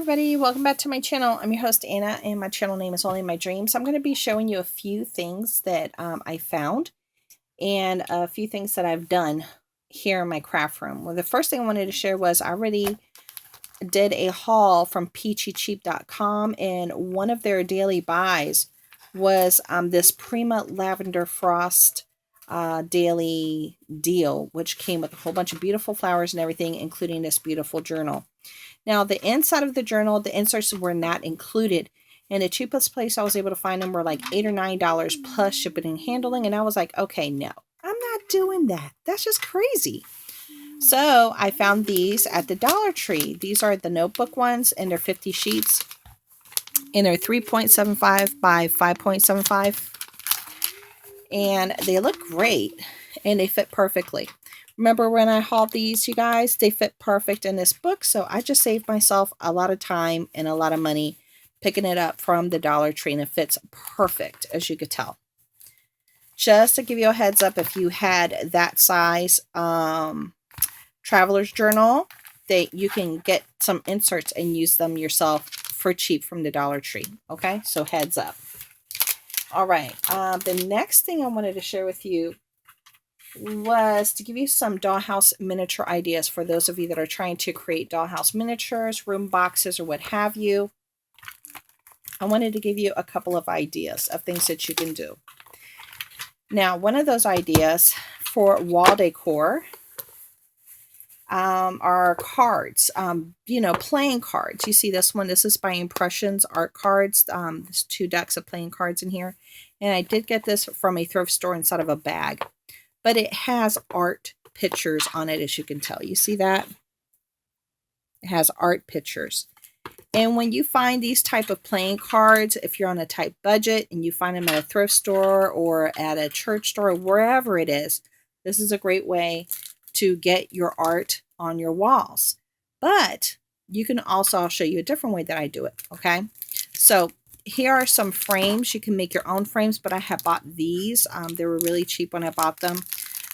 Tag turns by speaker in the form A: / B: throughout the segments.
A: everybody, welcome back to my channel. I'm your host Anna and my channel name is Only My Dreams. I'm going to be showing you a few things that I found and a few things that I've done here in my craft room. Well, the first thing I wanted to share was I already did a haul from peachycheap.com, and one of their daily buys was this Prima Lavender Frost daily deal, which came with a whole bunch of beautiful flowers and everything, including this beautiful journal. Now, the inside of the journal, the inserts were not included. And the cheapest place I was able to find them were like $8 or $9 plus shipping and handling. And I was like, okay, no, I'm not doing that. That's just crazy. So I found these at the Dollar Tree. These are the notebook ones, and they're 50 sheets. And they're 3.75 by 5.75. And they look great. And they fit perfectly. Remember when I hauled these, you guys? They fit perfect in this book. So I just saved myself a lot of time and a lot of money picking it up from the Dollar Tree. And it fits perfect, as you could tell. Just to give you a heads up, if you had that size traveler's journal, you can get some inserts and use them yourself for cheap from the Dollar Tree. Okay, so heads up. All right, the next thing I wanted to share with you was to give you some dollhouse miniature ideas for those of you that are trying to create dollhouse miniatures, room boxes, or what have you. I wanted to give you a couple of ideas of things that you can do. Now, one of those ideas for wall decor are cards, playing cards. You see this one. This is by Impressions Art Cards. There's 2 decks of playing cards in here. And I did get this from a thrift store inside of a bag. But it has art pictures on it, as you can tell. You see that? It has art pictures. And when you find these type of playing cards, if you're on a tight budget and you find them at a thrift store or at a church store, or wherever it is, this is a great way to get your art on your walls. But you can also, I'll show you a different way that I do it, okay? So here are some frames. You can make your own frames, but I have bought these. They were really cheap when I bought them.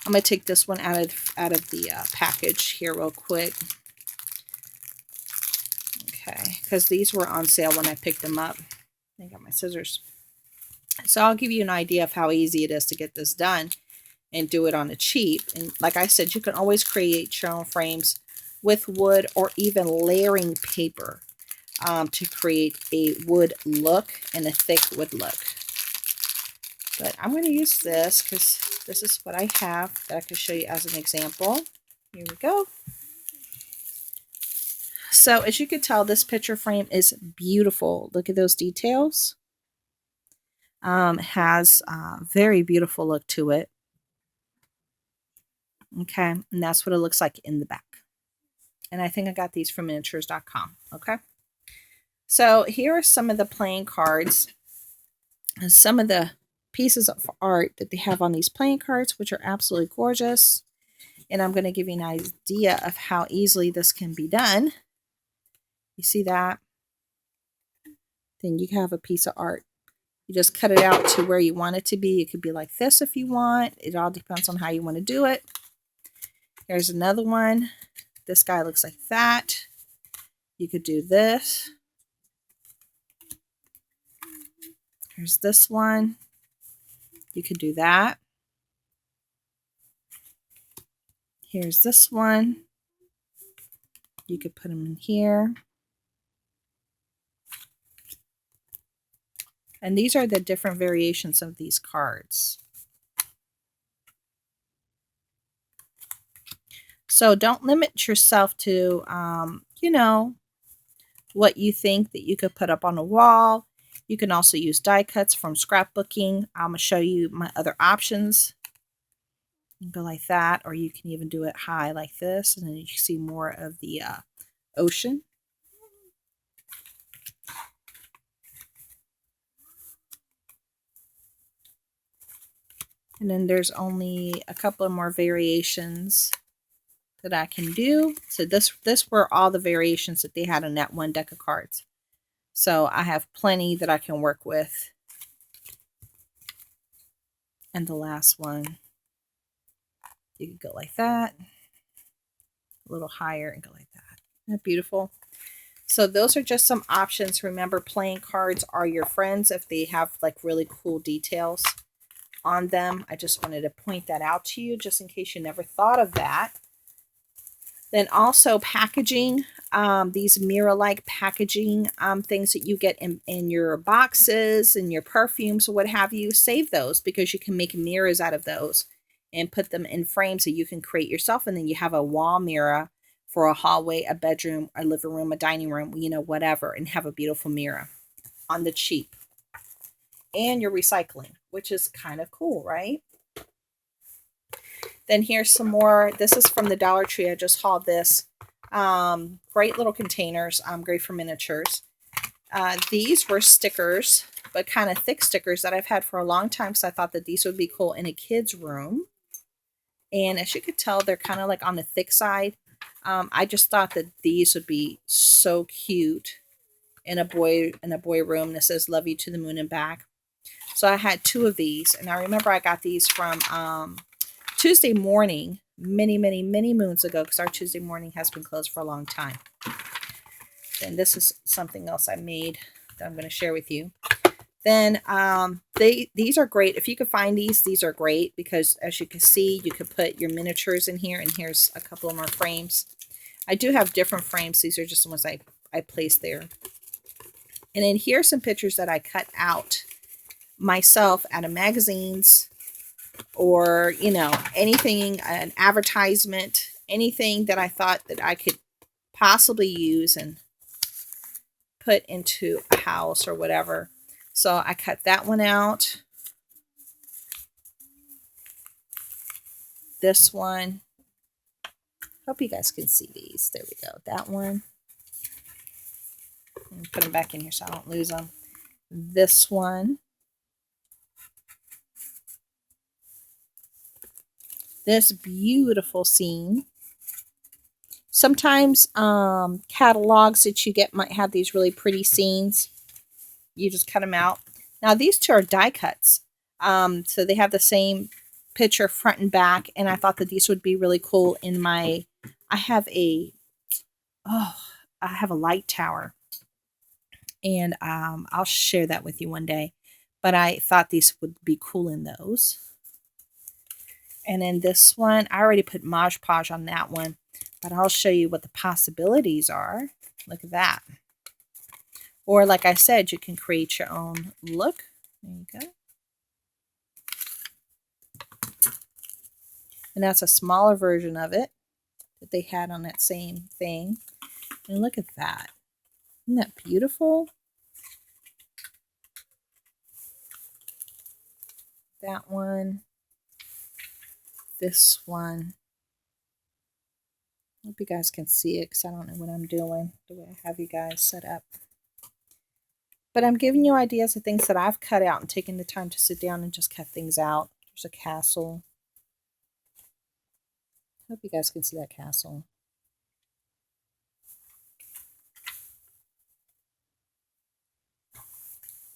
A: I'm going to take this one out of the package here real quick. Okay, because these were on sale when I picked them up. I got my scissors. So I'll give you an idea of how easy it is to get this done and do it on a cheap. And like I said, you can always create your own frames with wood or even layering paper to create a wood look and a thick wood look. But I'm going to use this because this is what I have that I can show you as an example. Here we go. So as you can tell, this picture frame is beautiful. Look at those details. Has a very beautiful look to it. Okay, and that's what it looks like in the back. And I think I got these from miniatures.com. Okay. So here are some of the playing cards and some of the pieces of art that they have on these playing cards, which are absolutely gorgeous. And I'm going to give you an idea of how easily this can be done. You see that? Then you have a piece of art. You just cut it out to where you want it to be. It could be like this if you want. It all depends on how you want to do it. Here's another one. This guy looks like that. You could do this. Here's this one. You could do that. Here's this one. You could put them in here. And these are the different variations of these cards. So don't limit yourself to, what you think that you could put up on a wall. You can also use die cuts from scrapbooking. I'm going to show you my other options. You can go like that, or you can even do it high like this, and then you can see more of the ocean. And then there's only a couple of more variations that I can do. So this were all the variations that they had on that one deck of cards. So I have plenty that I can work with. And the last one, you could go like that, a little higher and go like that. Isn't that beautiful? So those are just some options. Remember, playing cards are your friends if they have like really cool details on them. I just wanted to point that out to you just in case you never thought of that. Then also packaging, these mirror-like packaging things that you get in your boxes and your perfumes or what have you. Save those because you can make mirrors out of those and put them in frames that you can create yourself. And then you have a wall mirror for a hallway, a bedroom, a living room, a dining room, you know, whatever, and have a beautiful mirror on the cheap. And you're recycling, which is kind of cool, right? Then here's some more. This is from the Dollar Tree. I just hauled this. Great little containers. Great for miniatures. These were stickers, but kind of thick stickers that I've had for a long time. So I thought that these would be cool in a kid's room. And as you could tell, they're kind of like on the thick side. I just thought that these would be so cute in a boy room that says "Love you to the moon and back." So I had 2 of these, and I remember I got these from Tuesday Morning many moons ago, because our Tuesday Morning has been closed for a long time. And this is something else I made that I'm going to share with you. Then these are great. If you could find these are great because as you can see, you could put your miniatures in here, and here's a couple of more frames. I do have different frames. These are just the ones I placed there. And then here's some pictures that I cut out myself out of magazines or, you know, anything, an advertisement, anything that I thought that I could possibly use and put into a house or whatever. So I cut that one out. This one. Hope you guys can see these. There we go. That one. And put them back in here so I don't lose them. This one. This beautiful scene. Sometimes catalogs that you get might have these really pretty scenes. You just cut them out. Now these 2 are die cuts. So they have the same picture front and back. And I thought that these would be really cool in my, I have a light tower. And I'll share that with you one day. But I thought these would be cool in those. And then this one, I already put Mod Podge on that one. But I'll show you what the possibilities are. Look at that. Or like I said, you can create your own look. There you go. And that's a smaller version of it that they had on that same thing. And look at that. Isn't that beautiful? That one. This one. I hope you guys can see it because I don't know what I'm doing, the way I have you guys set up. But I'm giving you ideas of things that I've cut out and taken the time to sit down and just cut things out. There's a castle. I hope you guys can see that castle.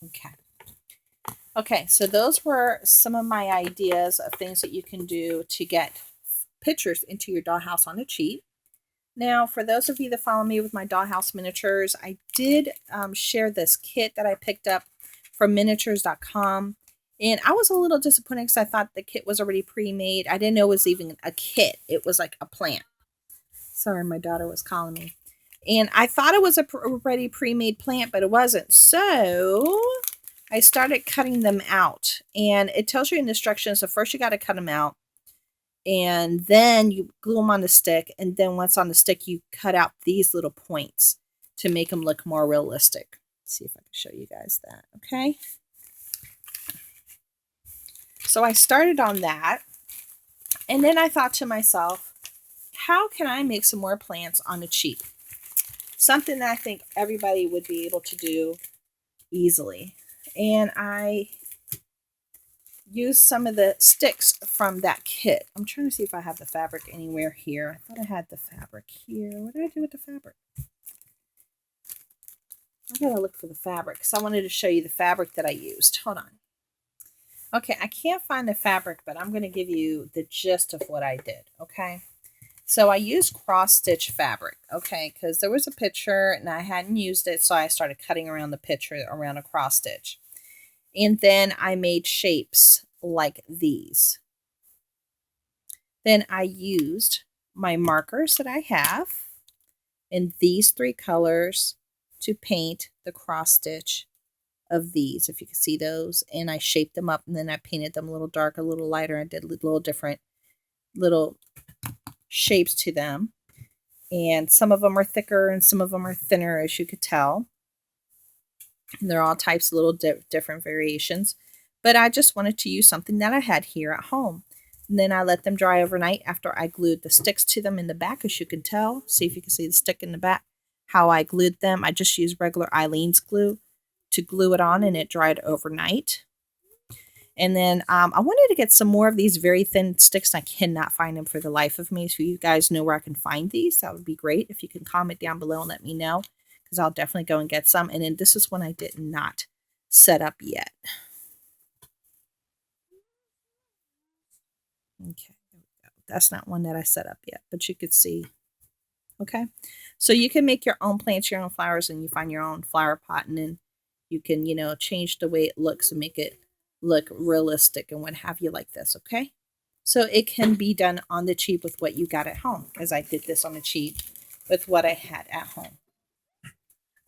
A: Okay. Okay, so those were some of my ideas of things that you can do to get pictures into your dollhouse on the cheap. Now, for those of you that follow me with my dollhouse miniatures, I did share this kit that I picked up from miniatures.com. And I was a little disappointed because I thought the kit was already pre-made. I didn't know it was even a kit. It was like a plant. Sorry, my daughter was calling me. And I thought it was a already pre-made plant, but it wasn't. So I started cutting them out. And it tells you in the instructions, so first you got to cut them out. And then you glue them on the stick. And then once on the stick, you cut out these little points to make them look more realistic. Let's see if I can show you guys that. Okay. So I started on that. And then I thought to myself, how can I make some more plants on the cheap? Something that I think everybody would be able to do easily. And I used some of the sticks from that kit. I'm trying to see if I have the fabric anywhere here. I thought I had the fabric here. What did I do with the fabric? I gotta look for the fabric because I wanted to show you the fabric that I used. Hold on. Okay, I can't find the fabric, but I'm going to give you the gist of what I did, okay? So I used cross stitch fabric, okay, because there was a picture and I hadn't used it, so I started cutting around the picture around a cross stitch. And then I made shapes like these. Then I used my markers that I have in these 3 colors to paint the cross stitch of these, if you can see those. And I shaped them up, and then I painted them a little darker, a little lighter. I did a little different little shapes to them. And some of them are thicker and some of them are thinner, as you could tell. And they're all types of little different variations. But I just wanted to use something that I had here at home. And then I let them dry overnight after I glued the sticks to them in the back, as you can tell. See if you can see the stick in the back, how I glued them. I just used regular Eileen's glue to glue it on, and it dried overnight. And then I wanted to get some more of these very thin sticks. I cannot find them for the life of me. So if you guys know where I can find these, that would be great. If you can comment down below and let me know, because I'll definitely go and get some. And then this is one I did not set up yet. Okay, there we go. That's not one that I set up yet, but you could see. Okay, so you can make your own plants, your own flowers, and you find your own flower pot, and then you can, you know, change the way it looks and make it look realistic and what have you like this, okay? So it can be done on the cheap with what you got at home, as I did this on the cheap with what I had at home.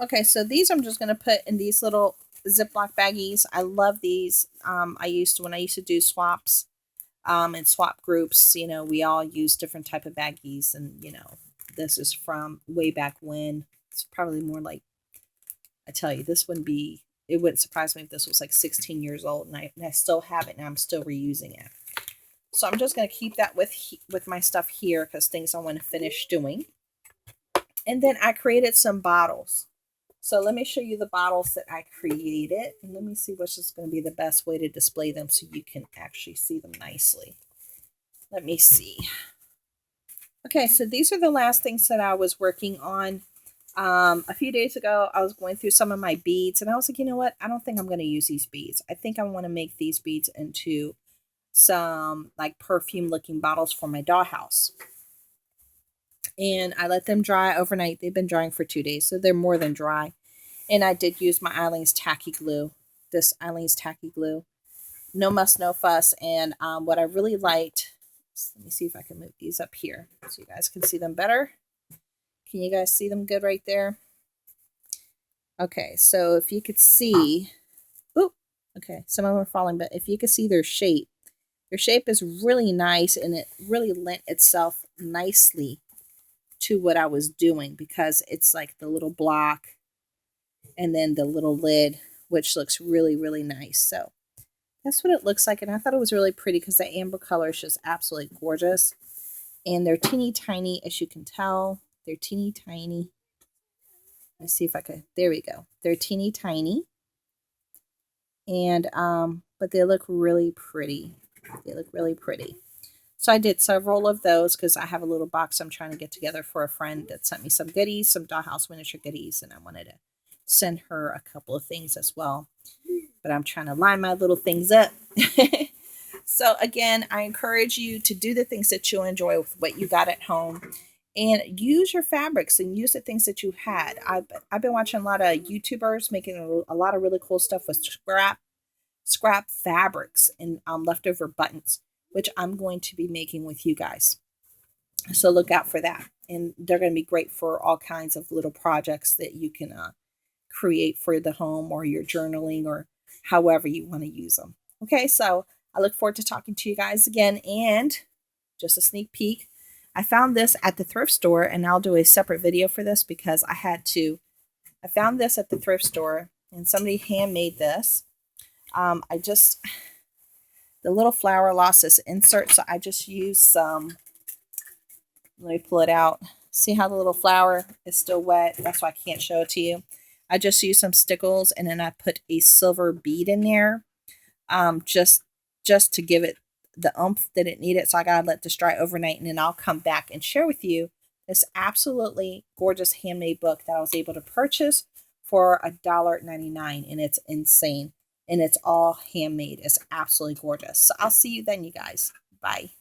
A: Okay, so these I'm just going to put in these little Ziploc baggies. I love these. When I used to do swaps and swap groups, you know, we all use different type of baggies, and, you know, this is from way back when. It's probably more like, I tell you, this wouldn't be, it wouldn't surprise me if this was like 16 years old, and I still have it, and I'm still reusing it. So I'm just going to keep that with my stuff here, because things I want to finish doing. And then I created some bottles. So let me show you the bottles that I created, and let me see which is going to be the best way to display them so you can actually see them nicely. Let me see. Okay, so these are the last things that I was working on. A few days ago, I was going through some of my beads, and I was like, you know what? I don't think I'm going to use these beads. I think I want to make these beads into some like perfume looking bottles for my dollhouse. And I let them dry overnight. They've been drying for 2 days, so they're more than dry. And I did use my Eileen's tacky glue. This Eileen's tacky glue. No muss, no fuss. And what I really liked, let me see if I can move these up here so you guys can see them better. Can you guys see them good right there? Okay, so if you could see, oh, okay, some of them are falling, but if you could see their shape is really nice, and it really lent itself nicely to what I was doing, because it's like the little block and then the little lid, which looks really, really nice. So that's what it looks like, and I thought it was really pretty because the amber color is just absolutely gorgeous. And they're teeny tiny, as you can tell. They're teeny tiny. Let's see if I could. There we go. They're teeny tiny. And, but they look really pretty. They look really pretty. So I did several of those because I have a little box I'm trying to get together for a friend that sent me some goodies, some Dollhouse miniature goodies, and I wanted to send her a couple of things as well. But I'm trying to line my little things up. So again, I encourage you to do the things that you enjoy with what you got at home, and use your fabrics and use the things that you had. I've been watching a lot of YouTubers making a lot of really cool stuff with scrap fabrics and leftover buttons, which I'm going to be making with you guys. So look out for that. And they're going to be great for all kinds of little projects that you can create for the home, or your journaling, or however you want to use them. Okay, so I look forward to talking to you guys again. And just a sneak peek, I found this at the thrift store, and I'll do a separate video for this because I found this at the thrift store, and somebody handmade this. The little flower lost its insert, so I just used some, let me pull it out. See how the little flower is still wet? That's why I can't show it to you. I just used some stickles, and then I put a silver bead in there, just to give it the oomph that it needed. So I gotta let this dry overnight, and then I'll come back and share with you this absolutely gorgeous handmade book that I was able to purchase for $1.99, and it's insane. And it's all handmade. It's absolutely gorgeous. So I'll see you then, you guys. Bye.